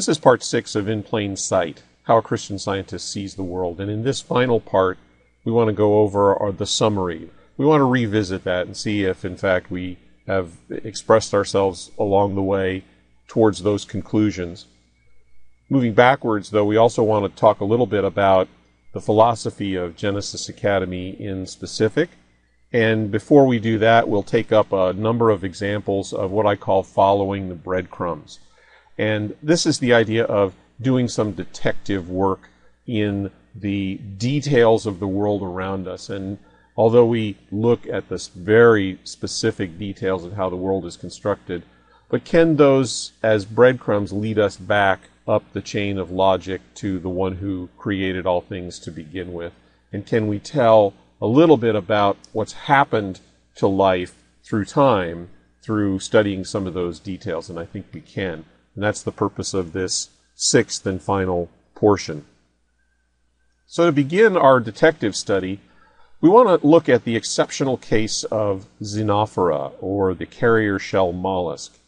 This is part 6 of In Plain Sight, How a Christian Scientist Sees the World. And in this final part, we want to go over the summary. We want to revisit that and see if, in fact, we have expressed ourselves along the way towards those conclusions. Moving backwards, though, we also want to talk a little bit about the philosophy of Genesis Academy in specific. And before we do that, we'll take up a number of examples of what I call following the breadcrumbs. And this is the idea of doing some detective work in the details of the world around us. And although we look at this very specific details of how the world is constructed, but can those, as breadcrumbs, lead us back up the chain of logic to the one who created all things to begin with? And can we tell a little bit about what's happened to life through time through studying some of those details? And I think we can. And that's the purpose of this 6th and final portion. So to begin our detective study, we want to look at the exceptional case of zinafara, or the carrier shell mollusk.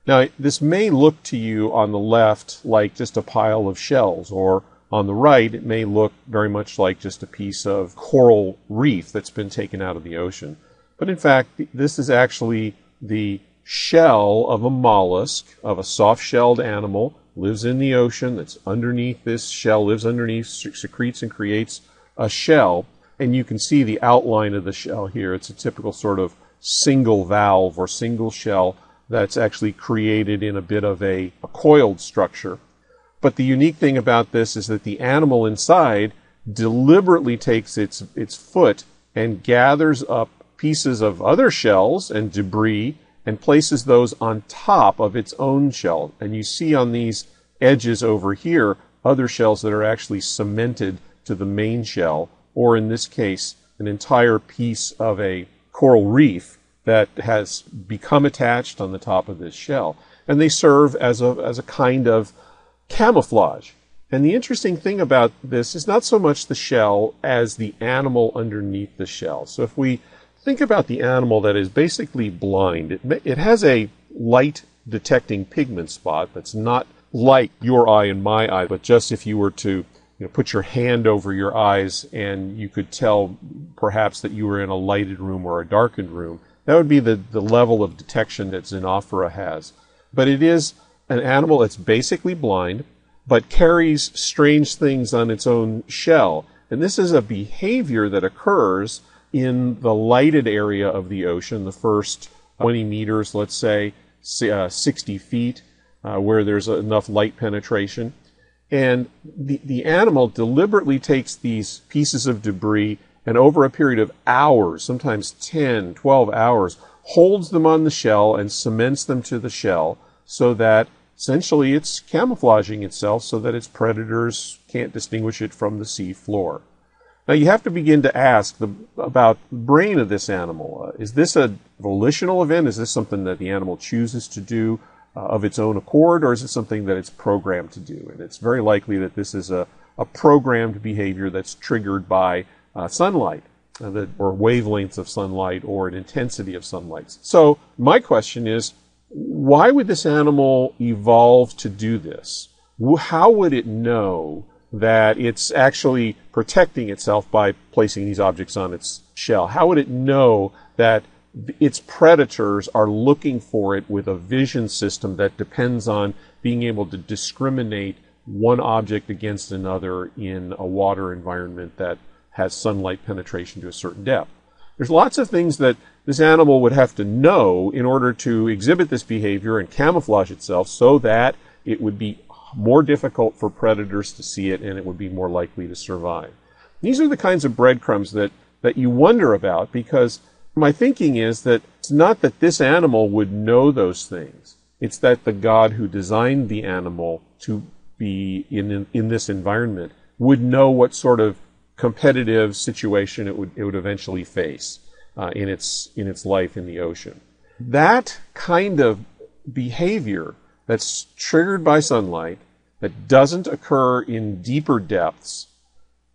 Now, this may look to you on the left like just a pile of shells, or on the right, it may look very much like just a piece of coral reef that's been taken out of the ocean. But in fact, this is actually the shell of a mollusk, of a soft-shelled animal, lives in the ocean, that's underneath this shell, lives underneath, secretes and creates a shell. And you can see the outline of the shell here. It's a typical sort of single valve or single shell that's actually created in a bit of a coiled structure. But the unique thing about this is that the animal inside deliberately takes its foot and gathers up pieces of other shells and debris and places those on top of its own shell. And you see on these edges over here other shells that are actually cemented to the main shell, or in this case, an entire piece of a coral reef that has become attached on the top of this shell. And they serve as a kind of camouflage. And the interesting thing about this is not so much the shell as the animal underneath the shell. So if we think about the animal that is basically blind, it has a light detecting pigment spot that's not like your eye and my eye, but just if you were to put your hand over your eyes and you could tell perhaps that you were in a lighted room or a darkened room, that would be the level of detection that zinafara has. But it is an animal that's basically blind, but carries strange things on its own shell. And this is a behavior that occurs in the lighted area of the ocean, the first 20 meters, let's say, 60 feet, where there's enough light penetration. And the animal deliberately takes these pieces of debris and over a period of hours, sometimes 10, 12 hours, holds them on the shell and cements them to the shell so that essentially it's camouflaging itself so that its predators can't distinguish it from the sea floor. Now you have to begin to ask about the brain of this animal. Is this a volitional event? Is this something that the animal chooses to do of its own accord, or is it something that it's programmed to do? And it's very likely that this is a programmed behavior that's triggered by sunlight, or wavelengths of sunlight, or an intensity of sunlight. So my question is, why would this animal evolve to do this? How would it know that it's actually protecting itself by placing these objects on its shell? How would it know that its predators are looking for it with a vision system that depends on being able to discriminate one object against another in a water environment that has sunlight penetration to a certain depth? There's lots of things that this animal would have to know in order to exhibit this behavior and camouflage itself so that it would be more difficult for predators to see it and it would be more likely to survive. These are the kinds of breadcrumbs that you wonder about, because my thinking is that it's not that this animal would know those things. It's that the God who designed the animal to be in this environment would know what sort of competitive situation it would eventually face in its life in the ocean. That kind of behavior that's triggered by sunlight, that doesn't occur in deeper depths,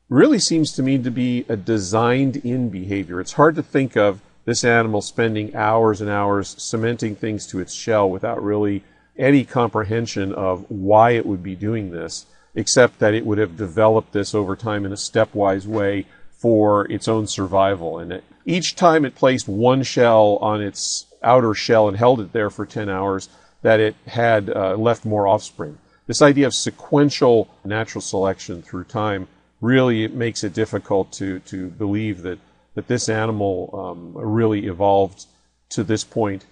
really seems to me to be a designed-in behavior. It's hard to think of this animal spending hours and hours cementing things to its shell without really any comprehension of why it would be doing this, except that it would have developed this over time in a stepwise way for its own survival. And each time it placed one shell on its outer shell and held it there for 10 hours, that it had left more offspring. This idea of sequential natural selection through time really makes it difficult to believe that this animal really evolved to this point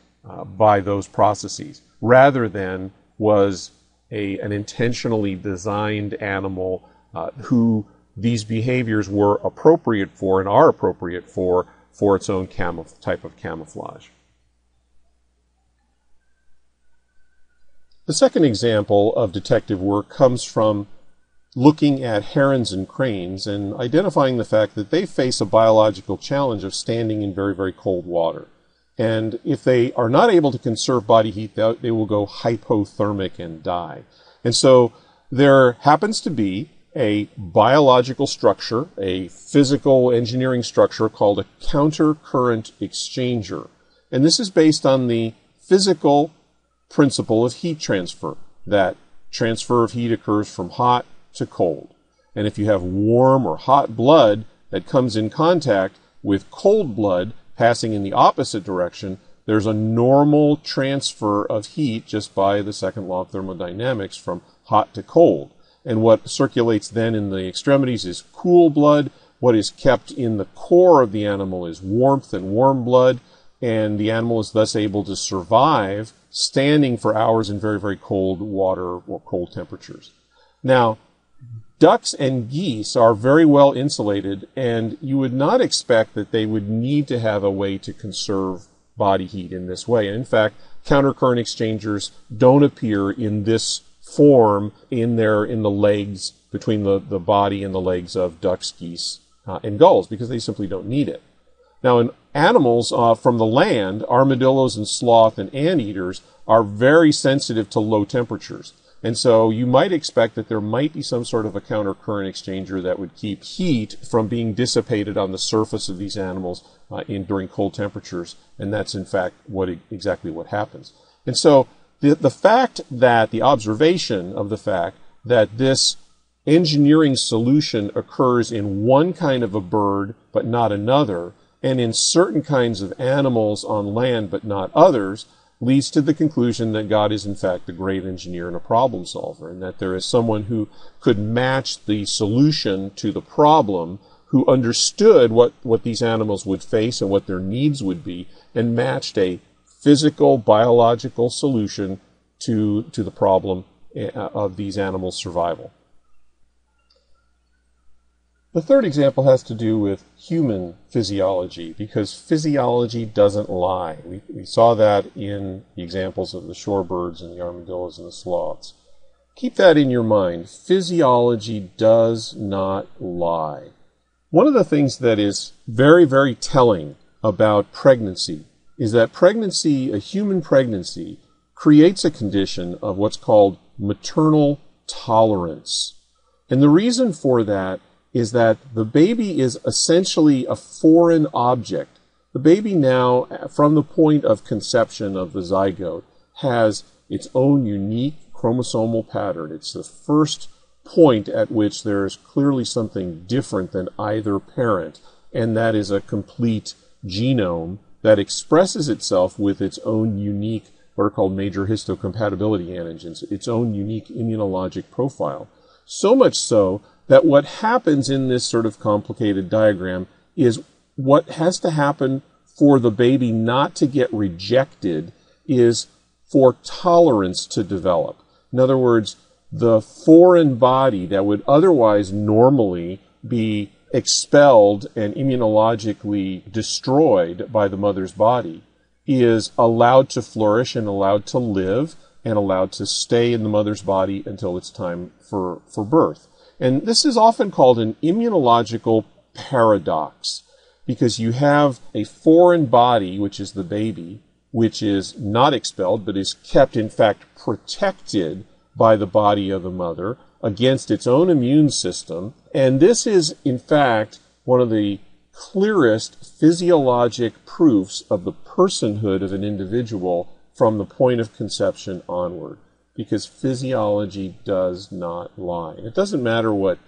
by those processes, rather than was an intentionally designed animal who these behaviors were appropriate for and are appropriate for its own type of camouflage. The second example of detective work comes from looking at herons and cranes and identifying the fact that they face a biological challenge of standing in very, very cold water. And if they are not able to conserve body heat, they will go hypothermic and die. And so there happens to be a biological structure, a physical engineering structure called a counter-current exchanger. And this is based on the physical principle of heat transfer. That transfer of heat occurs from hot to cold. And if you have warm or hot blood that comes in contact with cold blood passing in the opposite direction, there's a normal transfer of heat just by the second law of thermodynamics from hot to cold. And what circulates then in the extremities is cool blood. What is kept in the core of the animal is warmth and warm blood, and the animal is thus able to survive standing for hours in very, very cold water or cold temperatures. Now, ducks and geese are very well insulated, and you would not expect that they would need to have a way to conserve body heat in this way. And in fact, countercurrent exchangers don't appear in this form in the legs, between the body and the legs of ducks, geese, and gulls, because they simply don't need it. Now, in animals from the land, armadillos and sloth and anteaters are very sensitive to low temperatures. And so you might expect that there might be some sort of a countercurrent exchanger that would keep heat from being dissipated on the surface of these animals during cold temperatures. And that's, in fact, exactly what happens. And so the observation of the fact that this engineering solution occurs in one kind of a bird but not another, and in certain kinds of animals on land but not others, leads to the conclusion that God is in fact a great engineer and a problem solver, and that there is someone who could match the solution to the problem, who understood what these animals would face and what their needs would be, and matched a physical, biological solution to the problem of these animals' survival. The third example has to do with human physiology, because physiology doesn't lie. We saw that in the examples of the shorebirds and the armadillos and the sloths. Keep that in your mind. Physiology does not lie. One of the things that is very, very telling about pregnancy is that a human pregnancy, creates a condition of what's called maternal tolerance. And the reason for that is that the baby is essentially a foreign object. The baby now, from the point of conception of the zygote, has its own unique chromosomal pattern. It's the first point at which there is clearly something different than either parent, and that is a complete genome that expresses itself with its own unique, what are called major histocompatibility antigens, its own unique immunologic profile. So much so that what happens in this sort of complicated diagram is what has to happen for the baby not to get rejected is for tolerance to develop. In other words, the foreign body that would otherwise normally be expelled and immunologically destroyed by the mother's body is allowed to flourish and allowed to live and allowed to stay in the mother's body until it's time for birth. And this is often called an immunological paradox, because you have a foreign body, which is the baby, which is not expelled, but is kept, in fact, protected by the body of the mother against its own immune system. And this is, in fact, one of the clearest physiologic proofs of the personhood of an individual from the point of conception onward. because physiology does not lie. It doesn't matter what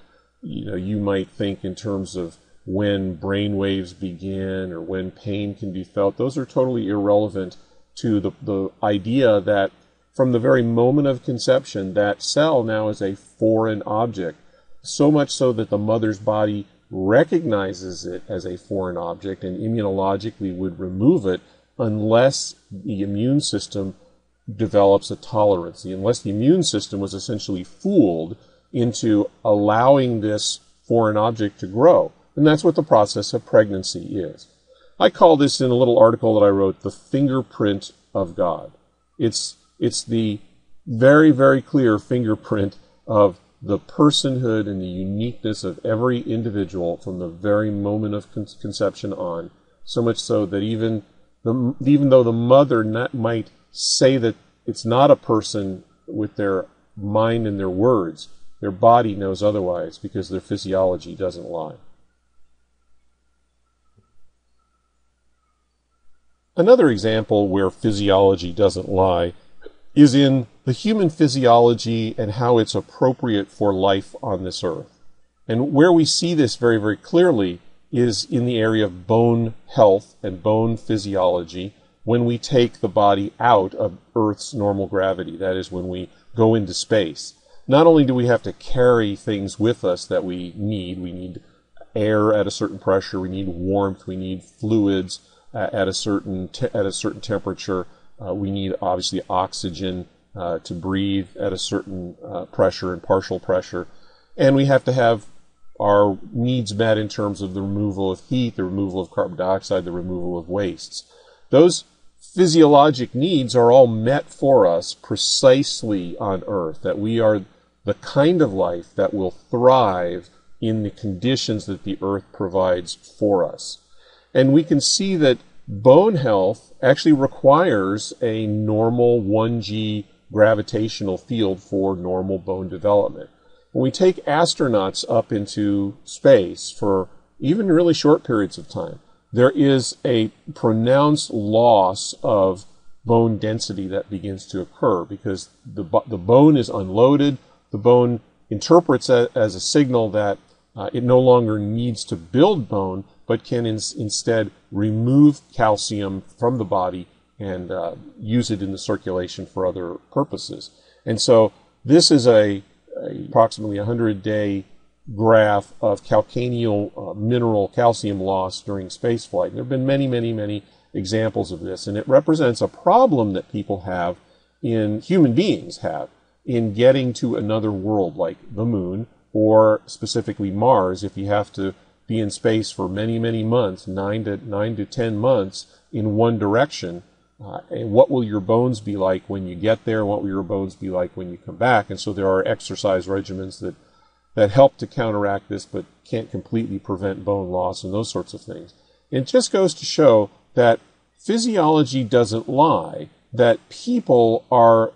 you might think in terms of when brain waves begin or when pain can be felt. Those are totally irrelevant to the idea that from the very moment of conception, that cell now is a foreign object, so much so that the mother's body recognizes it as a foreign object and immunologically would remove it unless the immune system develops a tolerance, unless the immune system was essentially fooled into allowing this foreign object to grow. And that's what the process of pregnancy is. I call this, in a little article that I wrote, the fingerprint of God. It's the very, very clear fingerprint of the personhood and the uniqueness of every individual from the very moment of conception on, so much so that even though the mother might say that it's not a person with their mind and their words, their body knows otherwise because their physiology doesn't lie. Another example where physiology doesn't lie is in the human physiology and how it's appropriate for life on this earth. And where we see this very, very clearly is in the area of bone health and bone physiology when we take the body out of Earth's normal gravity. That is, when we go into space. Not only do we have to carry things with us that we need air at a certain pressure, we need warmth, we need fluids at a certain temperature, we need obviously oxygen to breathe at a certain pressure and partial pressure, and we have to have our needs met in terms of the removal of heat, the removal of carbon dioxide, the removal of wastes. Those physiologic needs are all met for us precisely on Earth, that we are the kind of life that will thrive in the conditions that the Earth provides for us. And we can see that bone health actually requires a normal 1G gravitational field for normal bone development. When we take astronauts up into space for even really short periods of time, there is a pronounced loss of bone density that begins to occur because the bone is unloaded. The bone interprets it as a signal that it no longer needs to build bone, but can instead remove calcium from the body and use it in the circulation for other purposes. And so this is a approximately 100-day graph of calcaneal mineral calcium loss during spaceflight. There have been many, many, many examples of this, and it represents a problem that people have, human beings have, in getting to another world like the moon, or specifically Mars, if you have to be in space for many, many months, 9 to 10 months in one direction. And what will your bones be like when you get there? What will your bones be like when you come back? And so there are exercise regimens that help to counteract this, but can't completely prevent bone loss and those sorts of things. It just goes to show that physiology doesn't lie, that people are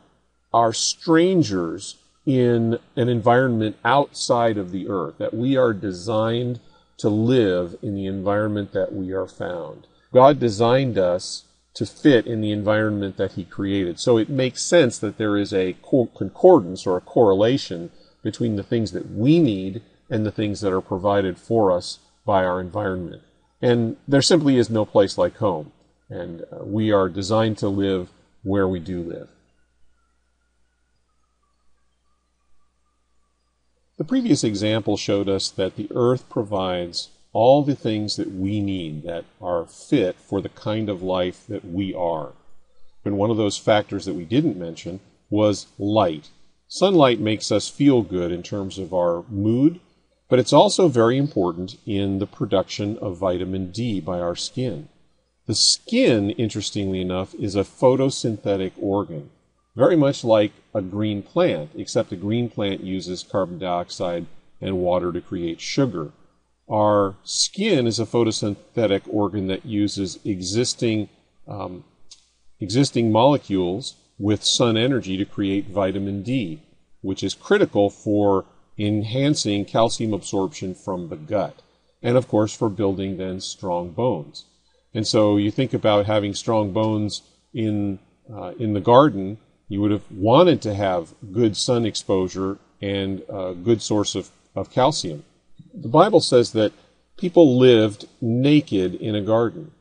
strangers in an environment outside of the earth, that we are designed to live in the environment that we are found. God designed us to fit in the environment that he created. So it makes sense that there is a concordance or a correlation between the things that we need and the things that are provided for us by our environment. And there simply is no place like home. And we are designed to live where we do live. The previous example showed us that the earth provides all the things that we need that are fit for the kind of life that we are. And one of those factors that we didn't mention was light. Sunlight makes us feel good in terms of our mood, but it's also very important in the production of vitamin D by our skin. The skin, interestingly enough, is a photosynthetic organ, very much like a green plant, except a green plant uses carbon dioxide and water to create sugar. Our skin is a photosynthetic organ that uses existing molecules with sun energy to create vitamin D, which is critical for enhancing calcium absorption from the gut, and of course for building then strong bones. And so you think about having strong bones in the garden, You would have wanted to have good sun exposure and a good source of calcium. The Bible says that people lived naked in a garden.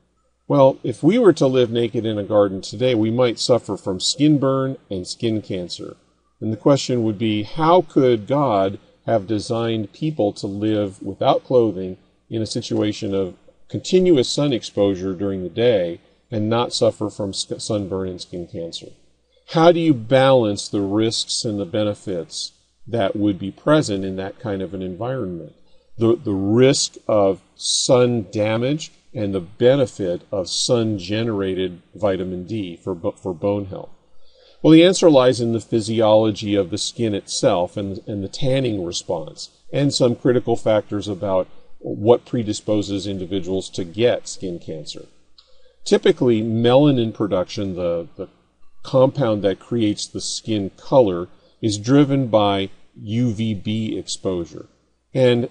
Well, if we were to live naked in a garden today, we might suffer from skin burn and skin cancer. And the question would be, how could God have designed people to live without clothing in a situation of continuous sun exposure during the day and not suffer from sunburn and skin cancer? How do you balance the risks and the benefits that would be present in that kind of an environment? The risk of sun damage and the benefit of sun-generated vitamin D for bone health. Well, the answer lies in the physiology of the skin itself and the tanning response, and some critical factors about what predisposes individuals to get skin cancer. Typically, melanin production, the compound that creates the skin color, is driven by UVB exposure. And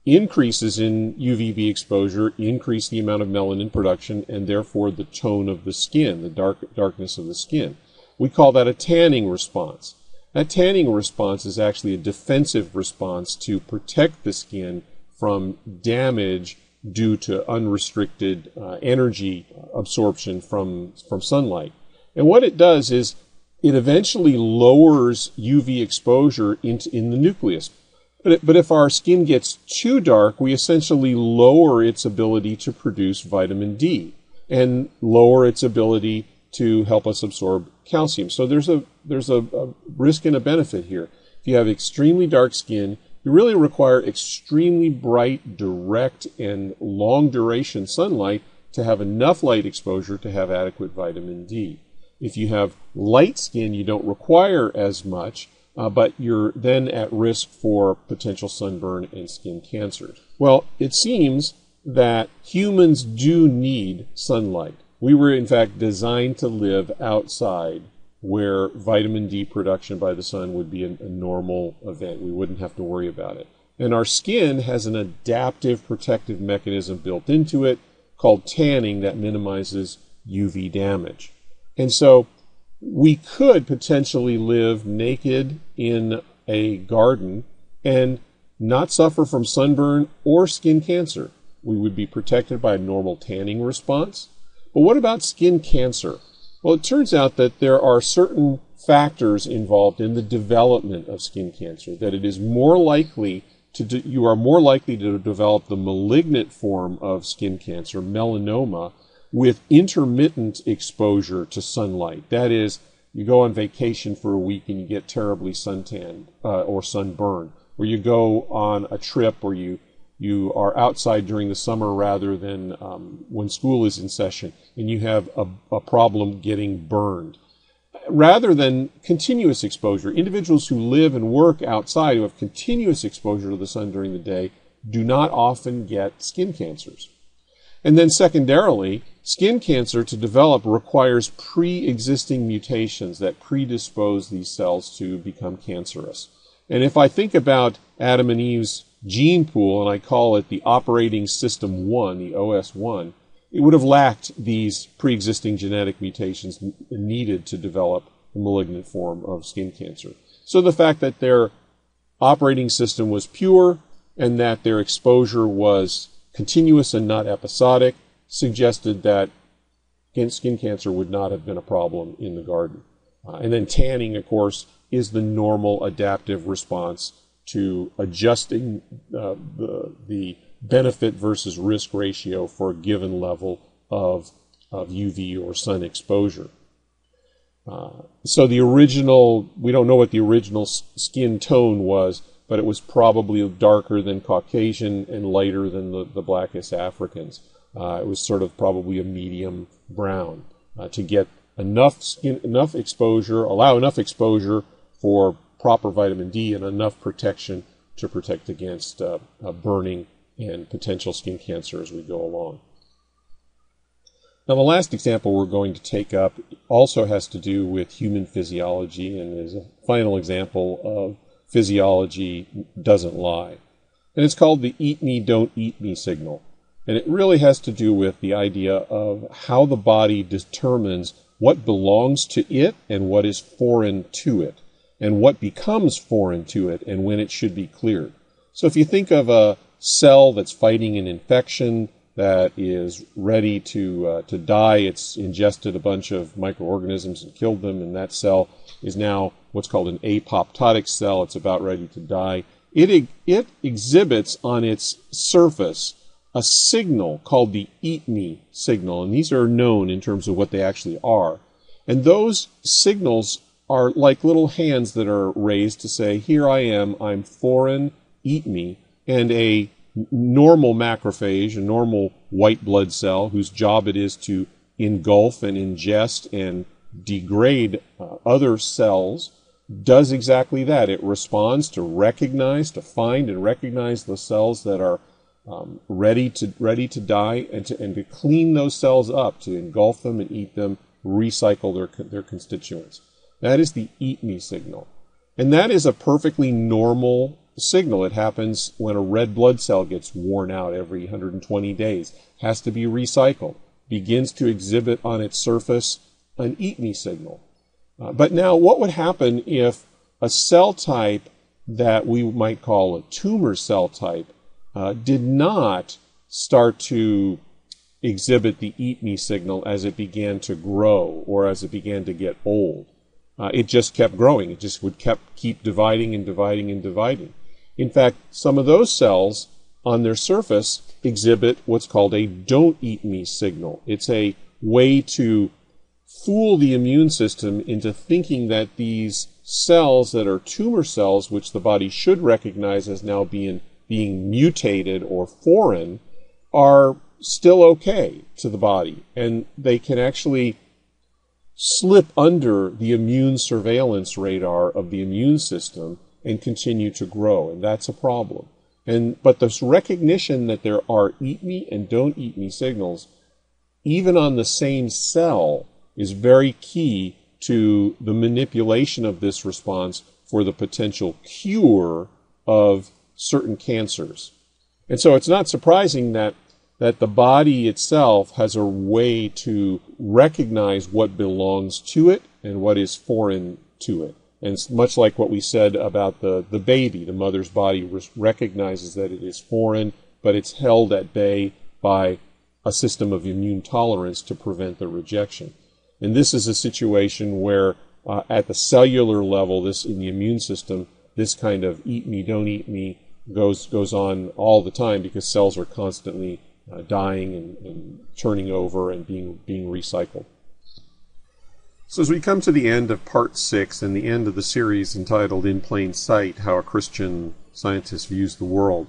increases in UVB exposure increase the amount of melanin production and therefore the tone of the skin, the darkness of the skin. We call that a tanning response. That tanning response is actually a defensive response to protect the skin from damage due to unrestricted energy absorption from sunlight. And what it does is it eventually lowers UV exposure in the nucleus. But if our skin gets too dark, we essentially lower its ability to produce vitamin D and lower its ability to help us absorb calcium. So there's a risk and a benefit here. If you have extremely dark skin, you really require extremely bright, direct, and long duration sunlight to have enough light exposure to have adequate vitamin D. If you have light skin, you don't require as much, but you're then at risk for potential sunburn and skin cancers. Well, it seems that humans do need sunlight. We were, in fact, designed to live outside where vitamin D production by the sun would be a normal event. We wouldn't have to worry about it. And our skin has an adaptive protective mechanism built into it called tanning that minimizes UV damage. And so we could potentially live naked in a garden and not suffer from sunburn or skin cancer. We would be protected by a normal tanning response. But what about skin cancer? Well, it turns out that there are certain factors involved in the development of skin cancer, that it is more likely you are more likely to develop the malignant form of skin cancer, melanoma, with intermittent exposure to sunlight. That is, you go on vacation for a week and you get terribly suntanned or sunburned, or you go on a trip or you are outside during the summer rather than when school is in session, and you have a problem getting burned. Rather than continuous exposure, individuals who live and work outside who have continuous exposure to the sun during the day do not often get skin cancers. And then secondarily, skin cancer to develop requires pre-existing mutations that predispose these cells to become cancerous. And if I think about Adam and Eve's gene pool, and I call it the operating system 1, the OS1, it would have lacked these pre-existing genetic mutations needed to develop a malignant form of skin cancer. So the fact that their operating system was pure and that their exposure was continuous and not episodic suggested that skin cancer would not have been a problem in the garden. And then tanning, of course, is the normal adaptive response to adjusting the benefit versus risk ratio for a given level of UV or sun exposure. So the original, we don't know what the original skin tone was, but it was probably darker than Caucasian and lighter than the blackest Africans. It was sort of probably a medium brown to get enough exposure, allow enough exposure for proper vitamin D and enough protection to protect against burning and potential skin cancer as we go along. Now, the last example we're going to take up also has to do with human physiology and is a final example of physiology doesn't lie. And it's called the eat me, don't eat me signal. And it really has to do with the idea of how the body determines what belongs to it and what is foreign to it, and what becomes foreign to it and when it should be cleared. So if you think of a cell that's fighting an infection, that is ready to die, it's ingested a bunch of microorganisms and killed them, and that cell is now what's called an apoptotic cell. It's about ready to die. It exhibits on its surface a signal called the eat me signal, and these are known in terms of what they actually are. And those signals are like little hands that are raised to say, here I am, I'm foreign, eat me. And a normal macrophage, a normal white blood cell, whose job it is to engulf and ingest and degrade other cells, does exactly that. It responds to recognize, to find and recognize the cells that are ready to die, and to clean those cells up, to engulf them and eat them, recycle their constituents. That is the eat me signal. And that is a perfectly normal signal. It happens when a red blood cell gets worn out every 120 days, has to be recycled, begins to exhibit on its surface an eat me signal. But now what would happen if a cell type that we might call a tumor cell type did not start to exhibit the eat me signal as it began to grow or as it began to get old? It just kept growing. It just would keep dividing and dividing and dividing. In fact, some of those cells on their surface exhibit what's called a don't eat me signal. It's a way to fool the immune system into thinking that these cells that are tumor cells, which the body should recognize as now being mutated or foreign, are still okay to the body. And they can actually slip under the immune surveillance radar of the immune system and continue to grow, and that's a problem. But this recognition that there are eat me and don't eat me signals, even on the same cell, is very key to the manipulation of this response for the potential cure of certain cancers. And so it's not surprising that the body itself has a way to recognize what belongs to it and what is foreign to it. And it's much like what we said about the baby. The mother's body recognizes that it is foreign, but it's held at bay by a system of immune tolerance to prevent the rejection. And this is a situation where at the cellular level, in the immune system, this kind of eat me, don't eat me goes on all the time, because cells are constantly dying and turning over and being recycled. So as we come to the end of part 6 and the end of the series entitled In Plain Sight, How a Christian Scientist Views the World,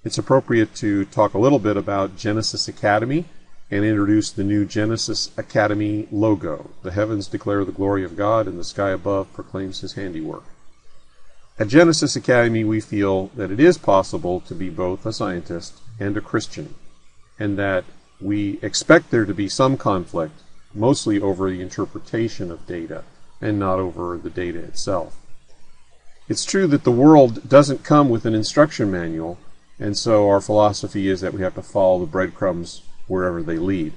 it's appropriate to talk a little bit about Genesis Academy and introduce the new Genesis Academy logo. The heavens declare the glory of God, and the sky above proclaims his handiwork. At Genesis Academy, we feel that it is possible to be both a scientist and a Christian, and that we expect there to be some conflict, mostly over the interpretation of data and not over the data itself. It's true that the world doesn't come with an instruction manual, and so our philosophy is that we have to follow the breadcrumbs wherever they lead.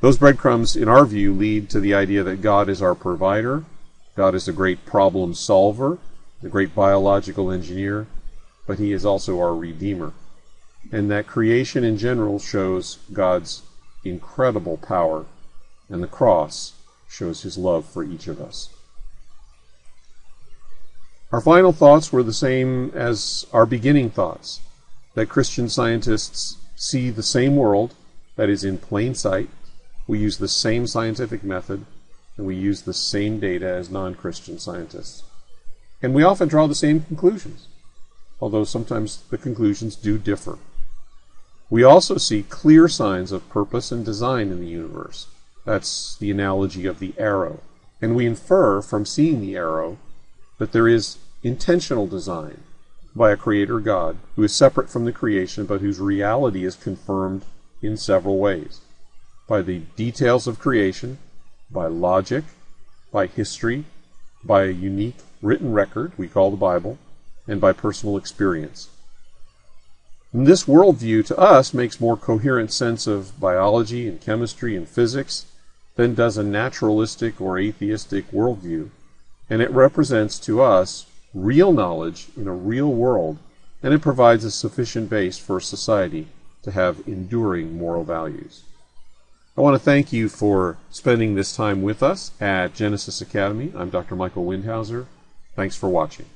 Those breadcrumbs, in our view, lead to the idea that God is our provider, God is a great problem solver, the great biological engineer, but he is also our redeemer, and that creation in general shows God's incredible power, and the cross shows his love for each of us. Our final thoughts were the same as our beginning thoughts, that Christian scientists see the same world, that is in plain sight. We use the same scientific method, and we use the same data as non-Christian scientists. And we often draw the same conclusions, although sometimes the conclusions do differ. We also see clear signs of purpose and design in the universe. That's the analogy of the arrow. And we infer from seeing the arrow that there is intentional design by a creator God who is separate from the creation, but whose reality is confirmed in several ways. By the details of creation, by logic, by history, by a unique written record we call the Bible, and by personal experience. And this worldview to us makes more coherent sense of biology and chemistry and physics than does a naturalistic or atheistic worldview, and it represents to us real knowledge in a real world, and it provides a sufficient base for society to have enduring moral values. I want to thank you for spending this time with us at Genesis Academy. I'm Dr. Michael Windhauser. Thanks for watching.